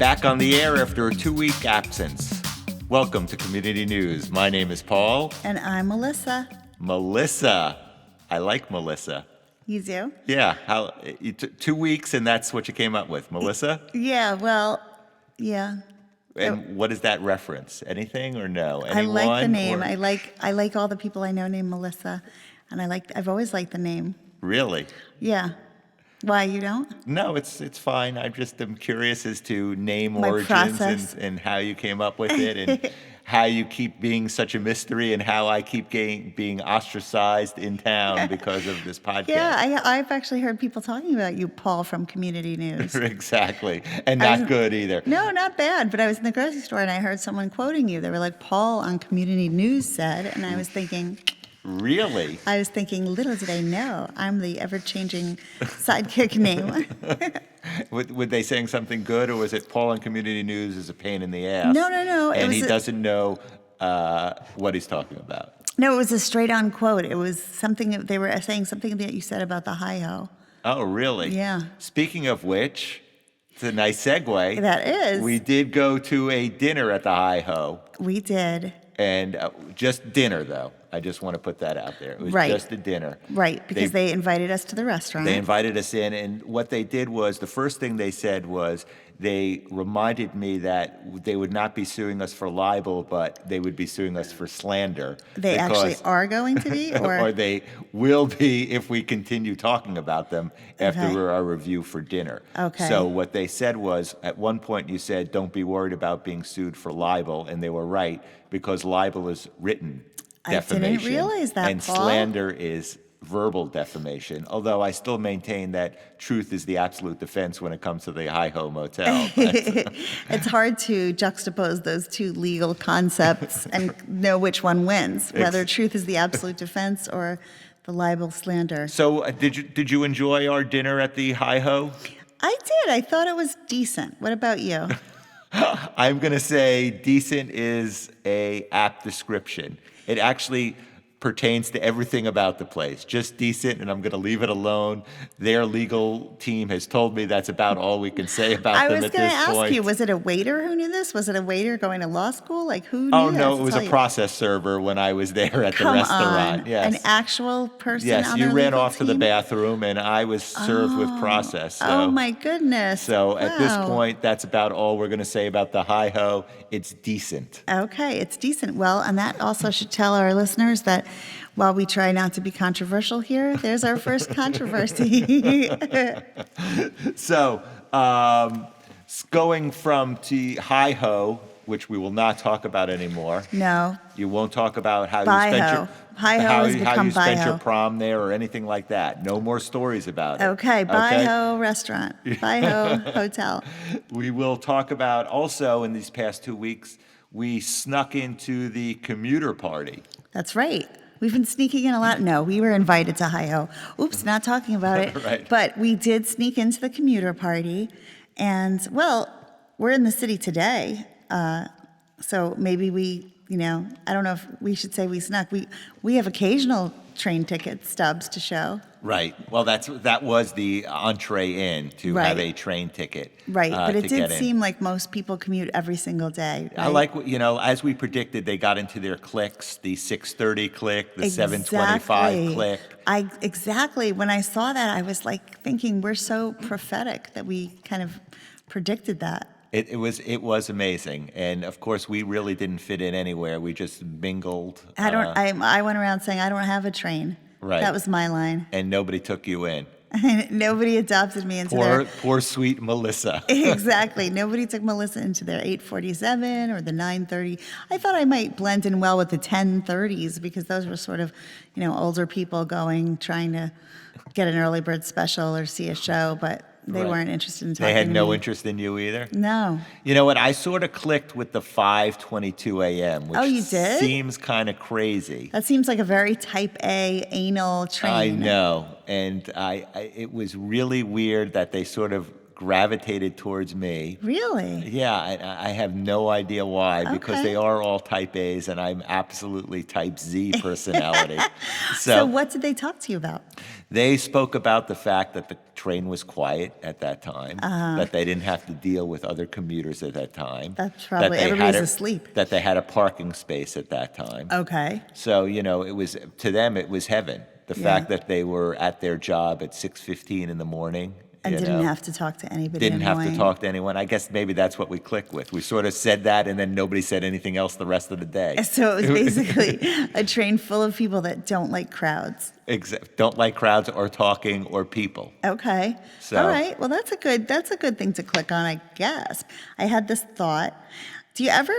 Back on the air after a 2-week absence. Welcome to Community News. My name is Paul. And I'm Melissa. Melissa. I like Melissa. You do? Yeah. 2 weeks and that's what you came up with, Melissa? Yeah, well, yeah. And what is that reference? Anything or no? I like the name. Or... I like all the people I know named Melissa. And I've always liked the name. Really? Yeah. Why, you don't? No, it's fine. I just am curious as to name My origins process. and how you came up with it and how you keep being such a mystery and how I keep being ostracized in town because of this podcast. Yeah, I've actually heard people talking about you, Paul, from Community News. Exactly. And not good either. No, not bad. But I was in the grocery store and I heard someone quoting you. They were like, Paul on Community News said, and I was thinking... Really? I was thinking, little did I know, I'm the ever-changing sidekick name. Were they saying something good, or was it Paul on Community News is a pain in the ass? No. And he doesn't know what he's talking about. No, it was a straight-on quote. It was something, they were saying something that you said about the Hi-Ho. Oh, really? Yeah. Speaking of which, it's a nice segue. That is. We did go to a dinner at the Hi-Ho. We did. And just dinner, though. I just want to put that out there. It was Right. just a dinner. Right, because they invited us to the restaurant. They invited us in, and what they did was, the first thing they said was, they reminded me that they would not be suing us for libel, but they would be suing us for slander. They actually are going to be? Or they will be if we continue talking about them after Okay. our review for dinner. Okay. So what they said was, at one point you said, don't be worried about being sued for libel, and they were right, because libel is written defamation. I didn't realize that, And Paul. slander is verbal defamation, although I still maintain that truth is the absolute defense when it comes to the Hi-Ho Motel. It's hard to juxtapose those two legal concepts and know which one wins, whether truth is the absolute defense or the libel slander. So did you enjoy our dinner at the Hi-Ho? I did. I thought it was decent. What about you? I'm going to say decent is a apt description. It actually pertains to everything about the place. Just decent, and I'm going to leave it alone. Their legal team has told me that's about all we can say about I them was at going this to ask point. you, was it a waiter who knew this? Was it a waiter going to law school? Like, who knew Oh, that? no, it To was tell a you? process server when I was there at the Come restaurant. on. Yes. An actual person Yes, on you their ran legal off to the team? bathroom, and I was served with process. So. Oh, my goodness. So at this Wow. point, that's about all we're going to say about the Hi-Ho. It's decent. Okay, it's decent. Well, and that also should tell our listeners that while we try not to be controversial here, there's our first controversy. So going from to Hi-Ho, which we will not talk about anymore. No. You won't talk about how Bi-ho. you spent your Hi-ho how, has how become you spent your bi-ho. prom there or anything like that. No more stories about it. Okay, Bi-ho restaurant, Bi-ho hotel. We will talk about also in these past 2 weeks, we snuck into the commuter party. That's right. We've been sneaking in a lot. No, we were invited to Hi-Ho. Oops, not talking about it. Right. But we did sneak into the commuter party. And, well, we're in the city today. So maybe we, I don't know if we should say we snuck. We have occasional train ticket stubs to show. Right. Well, that was the entree in to Right. have a train ticket. Right, but it to did get in. seem like most people commute every single day. I right? like, as we predicted, they got into their cliques, the 6:30 clique, the 7:25 clique. Exactly. When I saw that, I was like thinking we're so prophetic that we kind of predicted that. It was amazing. And of course, we really didn't fit in anywhere. We just mingled. I went around saying I don't have a train. Right. That was my line. And nobody took you in. Nobody adopted me into Poor sweet Melissa. Exactly. Nobody took Melissa into their 8:47 or the 9:30. I thought I might blend in well with the 10:30s because those were sort of, older people trying to get an early bird special or see a show, but they Right. weren't interested in talking They had to no me. interest in you either? No. You know what? I sort of clicked with the 5:22 a.m., which Oh, you did? seems kind of crazy. That seems like a very type A anal train. I know. And it was really weird that they sort of gravitated towards me. Really? Yeah, I have no idea why, because Okay. they are all type A's and I'm absolutely type Z personality. So what did they talk to you about? They spoke about the fact that the train was quiet at that time, that they didn't have to deal with other commuters at that time. That's probably- that they everybody's had asleep. That they had a parking space at that time. Okay. So, it was, to them, it was heaven. The Yeah. fact that they were at their job at 6:15 in the morning. And you didn't know, have to talk to anybody. didn't have to annoying. talk to anyone. I guess maybe that's what we clicked with. We sort of said that, and then nobody said anything else the rest of the day. So it was basically a train full of people that don't like crowds. Don't like crowds or talking or people. Okay. So- All right. Well, that's a good thing to click on, I guess. I had this thought. Do you ever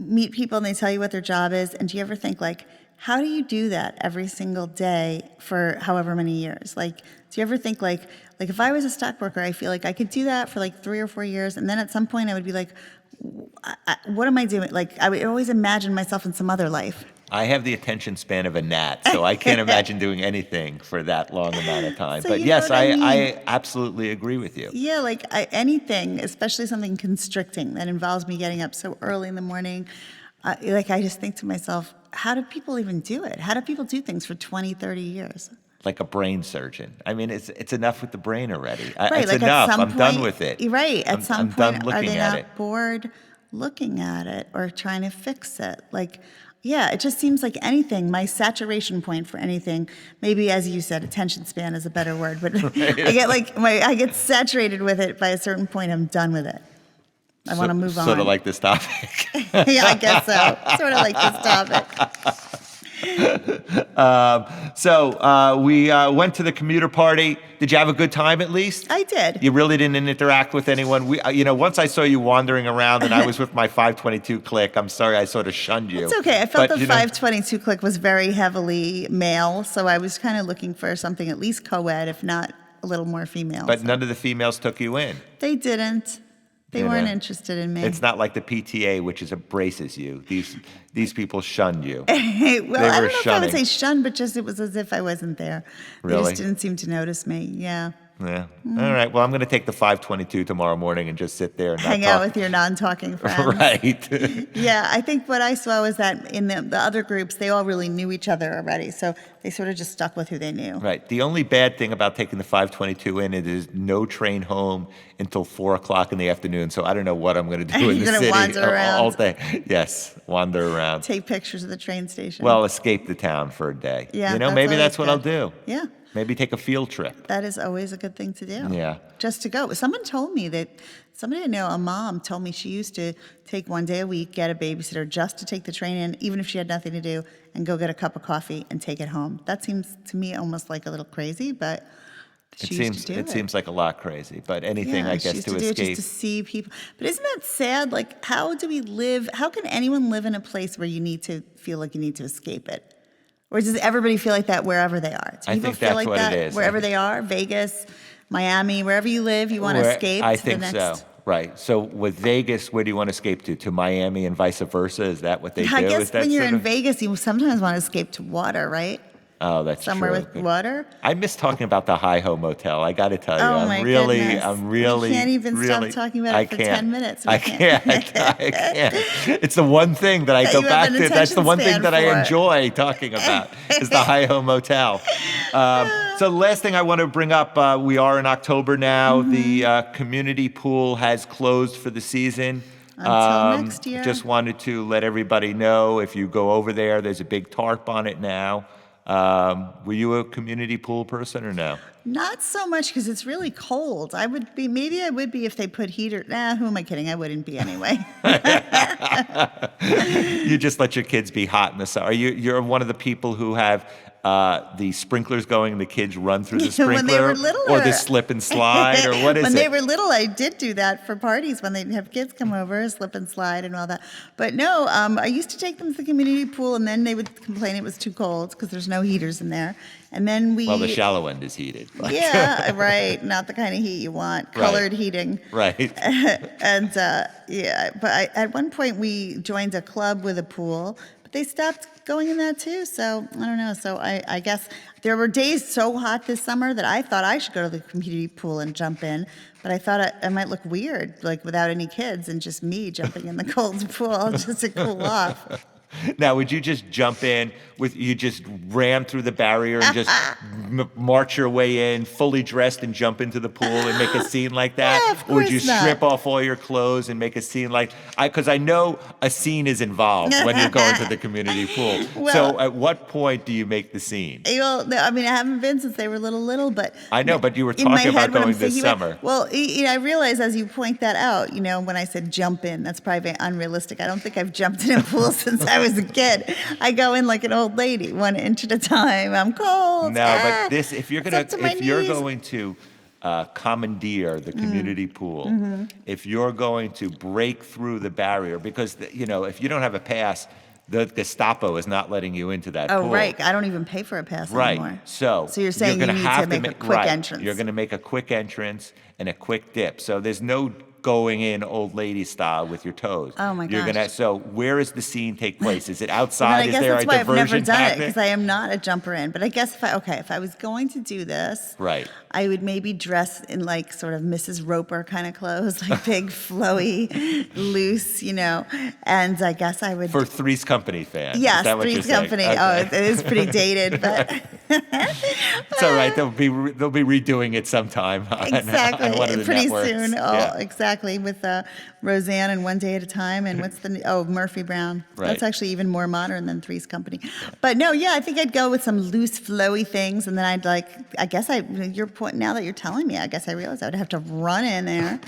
meet people and they tell you what their job is? And do you ever think, like, how do you do that every single day for however many years? Like, do you ever think, like if I was a stockbroker, I feel like I could do that for like 3 or 4 years. And then at some point I would be like, what am I doing? Like, I would always imagine myself in some other life. I have the attention span of a gnat, so I can't imagine doing anything for that long amount of time. So But you know yes, what I mean? I absolutely agree with you. Yeah, like anything, especially something constricting that involves me getting up so early in the morning. I just think to myself, how do people even do it? How do people do things for 20, 30 years? Like a brain surgeon. I mean, it's enough with the brain already. Right, It's like enough. at some I'm point, done with it. Right, at I'm some done point, are looking they at not it. bored looking at it or trying to fix it? Like, yeah, it just seems like anything, my saturation point for anything, maybe as you said, attention span is a better word, but I get saturated with it by a certain point, I'm done with it. I want to move on. Sort of like this topic. Yeah, I guess so. Sort of like this topic. So we went to the commuter party. Did you have a good time at least? I did. You really didn't interact with anyone. Once I saw you wandering around and I was with my 522 clique, I'm sorry I sort of shunned you. It's okay. I felt But, the 522 clique was very heavily male, so I was kind of looking for something at least co-ed, if not a little more female. But none of the females took you in. They didn't. They You weren't know, interested in me. It's not like the PTA, which embraces you. These people shunned you. Well, They I were don't know if I shunning. would say shun, but just it was as if I wasn't there. They Really? just didn't seem to notice me. Yeah. Yeah. All right. Well, I'm going to take the 522 tomorrow morning and just sit there and not Hang out talk. with your non-talking friends. Right. Yeah, I think what I saw was that in the other groups, they all really knew each other already, so they sort of just stuck with who they knew. Right. The only bad thing about taking the 522 in, it is no train home until 4 o'clock in the afternoon. So I don't know what I'm going to do in You're the gonna city wander around. all day. Yes, wander around. Take pictures of the train station. Well, escape the town for a day. Yeah, Maybe always that's what I'll good. do. Yeah, Maybe take a field trip. that is always a good thing to do. Yeah. Just to go. Someone told me that, somebody I know, a mom told me she used to take one day a week, get a babysitter just to take the train in, even if she had nothing to do, and go get a cup of coffee and take it home. That seems to me almost like a little crazy, but she used to do it. It seems like a lot crazy, but anything, I she guess, used to do it escape. just to see people. But isn't that sad? Like, how do we live? How can anyone live in a place where you need to feel like you need to escape it? Or does everybody feel like that wherever they are? Do I people think feel that's like what it that is. wherever they are? Vegas, Miami, wherever you live, you want to Where- escape I to think the next. so. Right. So with Vegas, where do you want to escape to? To Miami and vice versa? Is that what they do? I Is guess that when you're sort in of- Vegas, you sometimes want to escape to water, right? Oh, that's Somewhere true. with Good. water. I miss talking about the Hi-Ho Motel. I got to tell you, Oh, my goodness. I'm really, We can't even stop really- talking about it I for can't. 10 minutes. We I can't. can't. I can't. It's the one thing that I That go you have back an to. That's the attention one thing span that I for. enjoy talking about is the Hi-Ho Motel. So the last thing I want to bring up, we are in October now. Mm-hmm. The community pool has closed for the season. Until next year. Just wanted to let everybody know, if you go over there, there's a big tarp on it now. Were you a community pool person or no? Not so much because it's really cold. Maybe I would be if they put heater. Nah, who am I kidding? I wouldn't be anyway. You just let your kids be hot in the summer. You're one of the people who have the sprinklers going and the kids run through the sprinkler? When they were littler. Or the slip and slide, or what is When it? they were little, I did do that for parties when they'd have kids come over, slip and slide and all that. But no, I used to take them to the community pool, and then they would complain it was too cold because there's no heaters in there. And then Well, the shallow end is heated. but- Yeah, right. Not the kind of heat you want. Colored heating. Right. And but at one point we joined a club with a pool, but they stopped going in that too. So I don't know. So I guess there were days so hot this summer that I thought I should go to the community pool and jump in, but I thought I might look weird, like without any kids and just me jumping in the cold pool just to cool off. Now, would you just jump in you just ram through the barrier and just march your way in, fully dressed, and jump into the pool and make a scene like that? Yeah, of Or would you course not. strip off all your clothes and make a scene because I know a scene is involved when you're going to the community pool. Well- So at what point do you make the scene? Well, no, I mean, I haven't been since they were little, but I know, but you were in my talking about head when I'm going this thinking summer. Well, I realize as you point that out, when I said jump in, that's probably very unrealistic. I don't think I've jumped in a pool since I was a kid. I go in like an old lady, 1 inch at a time. I'm cold. No, but this if you're It's up to my knees. going to commandeer the community pool, if you're going to break through the barrier, because if you don't have a pass, the Gestapo is not letting you into that Oh, pool. right. I don't even pay for a pass Right. anymore. So you're saying you gonna need to have make a quick right. entrance. You're going to make a quick entrance and a quick dip. So there's no going in old lady style with your toes. Oh, my You're gosh. gonna. So where does the scene take place? Is it But outside? I Is guess there that's a why I've never diversion done it, happening? because I am not a jumper in. But I guess if I was going to do this, Right. I would maybe dress in like sort of Mrs. Roper kind of clothes, like big, flowy, loose, and I guess I would. For Three's Company fans. Yes, Is that what you're Three's saying? Company. Okay. Oh, it is pretty dated, but It's all right. They'll be redoing it sometime. on exactly. one of the Pretty networks. soon. Oh, Yeah. exactly. With Roseanne and One Day at a Time, and what's Murphy Brown. Right. That's actually even more modern than Three's Company. But no, yeah, I think I'd go with some loose, flowy things, and then your point, now that you're telling me, I guess I realize I would have to run in there,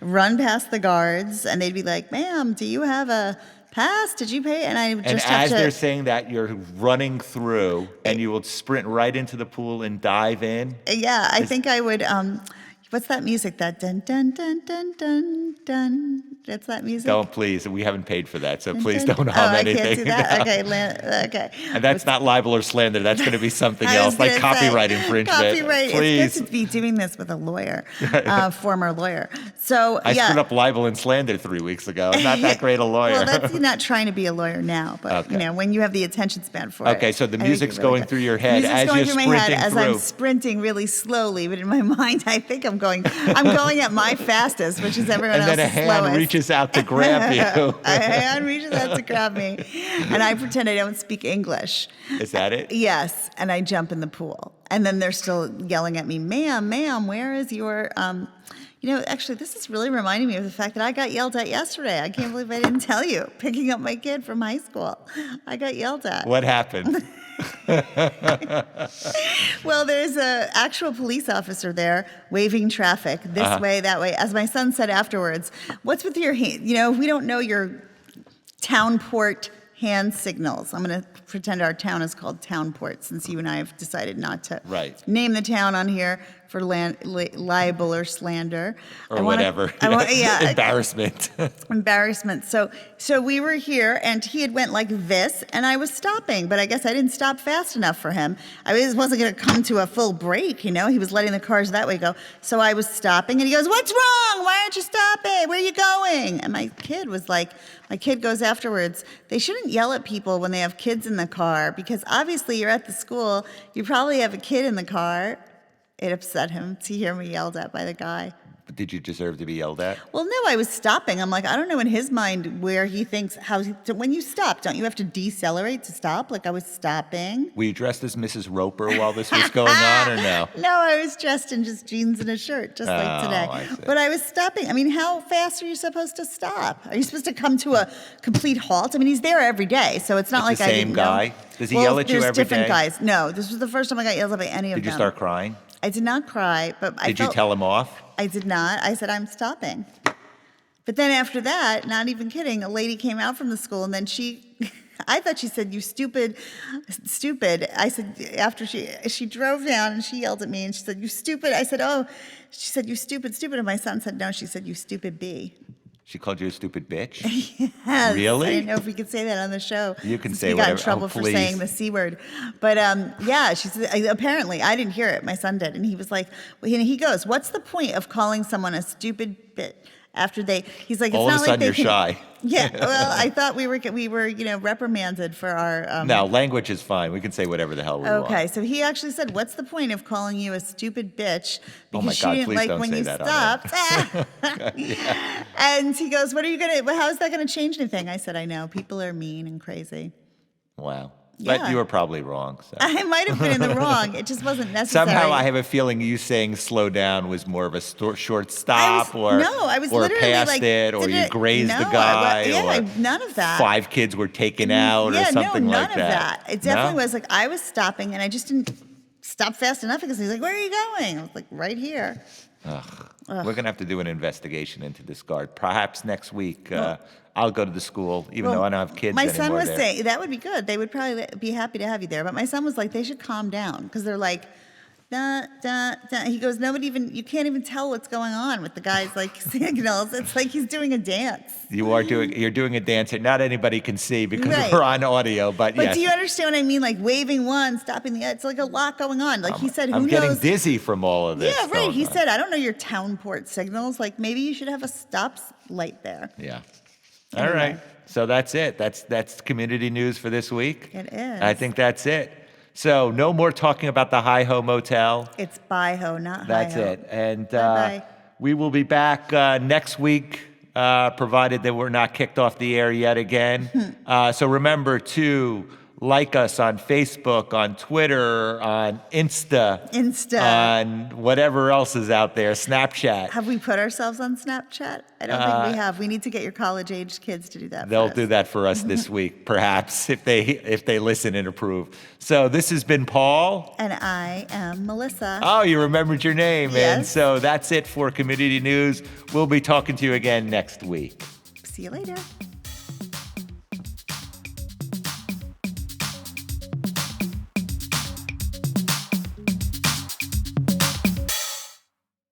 run past the guards, and they'd be like, "Ma'am, do you have a pass? Did you pay?" And I would And just have as to. they're saying that, you're running through, and you will sprint right into the pool and dive in. Yeah, I think I would. What's that music? That dun dun dun dun dun dun. That's that music. Don't please. We haven't paid for that, so Dun, please dun. don't hum Oh, anything. I can't do that. No. Okay, okay. And that's not libel or slander. That's going to be something I was else, like gonna say, copyright infringement. Copyright. Please. It's good to be doing this with a lawyer, former lawyer. So I yeah. screwed up libel and slander 3 weeks ago. I'm not that great a lawyer. Well, that's not trying to be a lawyer now, but Okay. when you have the attention span for it. Okay, so the I think music's you're really going good. through your head Music's as going you're through my head sprinting as I'm through. sprinting really slowly, but in my mind, I think I'm going at my fastest, which is everyone and then a else's hand slowest. reaches out to grab you. A hand reaches out to grab me, and I pretend I don't speak English. Is that it? Yes, and I jump in the pool, and then they're still yelling at me, "Ma'am, where is your?" Actually, this is really reminding me of the fact that I got yelled at yesterday. I can't believe I didn't tell you. Picking up my kid from high school, I got yelled at. What happened? Well, there's a actual police officer there waving traffic this way, that way. As my son said afterwards, "What's with your hand? We don't know your town port hand signals." I'm going to pretend our town is called Townport, since you and I have decided not to Right. name the town on here for libel or slander. Or whatever. Embarrassment. Embarrassment. So we were here, and he had went like this, and I was stopping, but I guess I didn't stop fast enough for him. I wasn't going to come to a full break, He was letting the cars that way go. So I was stopping, and he goes, "What's wrong? Why aren't you stopping? Where are you going?" And my kid goes afterwards, "They shouldn't yell at people when they have kids in the car, because obviously you're at the school. You probably have a kid in the car." It upset him to hear me yelled at by the guy. Did you deserve to be yelled at? Well, no, I was stopping. I'm like, I don't know in his mind where he thinks when you stop, don't you have to decelerate to stop? Like I was stopping. Were you dressed as Mrs. Roper while this was going on, or no? No, I was dressed in just jeans and a shirt, just like Oh, today. I see. But I was stopping. I mean, how fast are you supposed to stop? Are you supposed to come to a complete halt? I mean, he's there every day, so it's not It's like the I same didn't guy? know. Does he yell at you there's every different day? guys. No, this was the first time I got yelled at by any of them. Did you start crying? I did not cry, but I Did you felt- tell him off? I did not. I said, "I'm stopping." But then after that, not even kidding, a lady came out from the school, and then I thought she said, "You stupid." I said, after she drove down and she yelled at me and she said, "You stupid." I said, "Oh," she said, "You stupid." And my son said, "No," she said, "You stupid bee." She called you a stupid bitch? Yes. Really? I didn't know if we could say that on the show. You can since say we got in whatever. trouble Oh, for please. saying the C word. But yeah, she said, apparently, I didn't hear it. My son did. And he was like, he goes, "What's the point of calling someone a stupid bitch?" after he's like, it's All of not a sudden, like you're they can, shy. Yeah, well, I thought we were, reprimanded for our. No, language is fine. We can say whatever the hell we want. Okay, so he actually said, "What's the point of calling you a stupid bitch Oh because my she God, didn't please like don't when say you that on stopped?" And he goes, "What are you gonna? How is that gonna change anything?" I said, "I know people are mean and crazy. Wow. Yeah. But you were probably wrong. So. I might have been in the wrong. It just wasn't necessary." Somehow I have a feeling you saying slow down was more of a short I stop was or literally past like, it or did you it- grazed no, the guy or none of that. 5 kids were taken out Yeah, or something no, like none of that. It definitely No? was like I was stopping and I just didn't stop fast enough because he's like, "Where are you going?" I was like, "Right here." We're going to have to do an investigation into this guard. Perhaps next week I'll go to the school, even though I don't have kids My anymore son was there. saying that would be good. They would probably be happy to have you there. But my son was like, they should calm down because they're like, da, da, da. He goes, you can't even tell what's going on with the guy's like signals. It's like he's doing a dance. You're doing a dance that not anybody can see because Right. we're on audio, but But yes. do you understand what I mean? Like waving one, stopping the other. It's like a lot going on. Like he said, who I'm knows? getting dizzy from all of this. Yeah, right. going He on. said, I don't know your town port signals. Like maybe you should have a stop light there. Yeah. All Anyway. right. So that's it. That's community news for this week. It is. I think that's it. So no more talking about the Hi-Ho Motel. It's Hi-Ho, not That's Hi-Ho. it. And Bye-bye. we will be back next week, provided that we're not kicked off the air yet again. So remember to like us on Facebook, on Twitter, on Insta, on whatever else is out there, Snapchat. Have we put ourselves on Snapchat? I don't think we have. We need to get your college-aged kids to do that. They'll for us. do that for us this week, perhaps, if they listen and approve. So this has been Paul. And I am Melissa. Oh, you remembered your name. And Yes. so that's it for Community News. We'll be talking to you again next week. See you later.